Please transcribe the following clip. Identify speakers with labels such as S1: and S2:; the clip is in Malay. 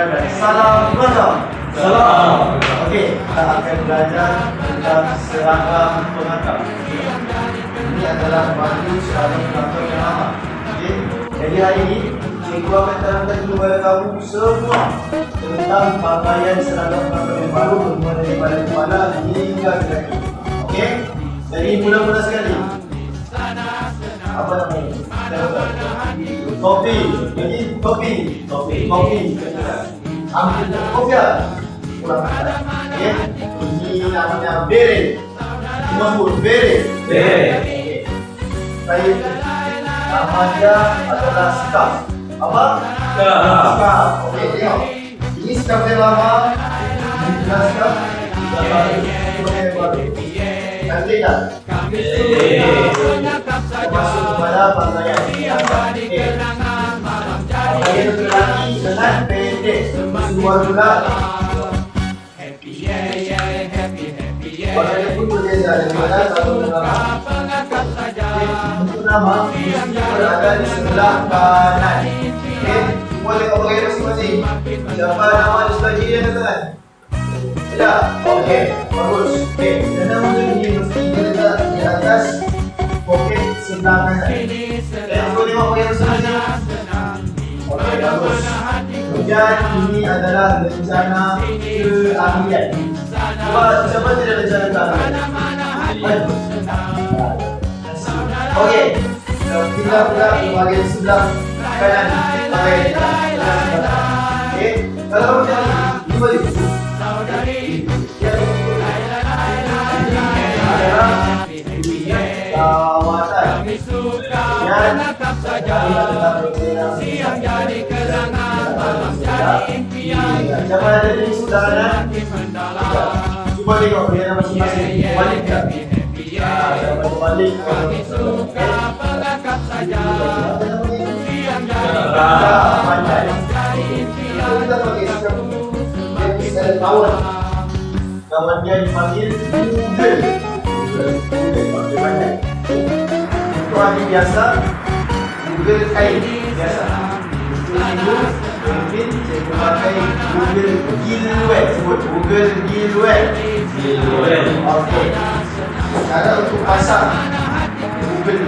S1: dan salam keluarga.
S2: Salam.
S1: Okey, kita akan belajar tentang seragam pengantar. Ini adalah baju seragam pengantar yang lama. Okey, jadi hari ini cikgu akan terangkan kepada kamu semua tentang pakaian seragam pengantar yang baru bermula daripada kepala hingga ke kaki. Okey, jadi mula-mula sekali. Apa namanya? Topi. Jadi topi. Ambil topi lah. Kurang ajar. Okay. Ini namanya beret. Semua sebut beret. Okay. Saya namanya adalah scarf. Apa? Scarf. Okey, tengok. Ini scarf yang lama. Ini adalah scarf yang baru. Ini yang baru. Cantik tak? Masuk kepada pakaian. Pakaian lelaki dengan pendek. Semua juga. Pakaian pun berbeza daripada satu nama. Untuk nama berada di sebelah kanan. Okey, semua tengok pakaian masing-masing. Siapa nama di sebelah kiri dan kanan? Tidak. Okey, bagus. Okey, dan nama ini mesti letak di atas poket sebelah kanan. Tengok pakaian masing-masing. Okey, bagus. Kemudian ini adalah rencana keahlian. Siapa tidak rencana keahlian? Okey, kita pula ke bahagian sebelah kanan. Okey, kalau macam ini boleh. Kawasan siang jadi kenangan malam jadi impian. Siapa ada di sebelah kanan? Cuba tengok dia masing-masing. Balik tak? Siapa balik? Kami suka pelengkap saja. Siang jadi kenangan malam jadi impian. Kita pakai sekarang kawan. Kawan dia dipanggil Google. Pakai banyak. Itu hari biasa. Google kain biasa. Itu mungkin saya pakai Google Gilead. Sebut Google Gilead. Okey. Sekarang untuk pasang Google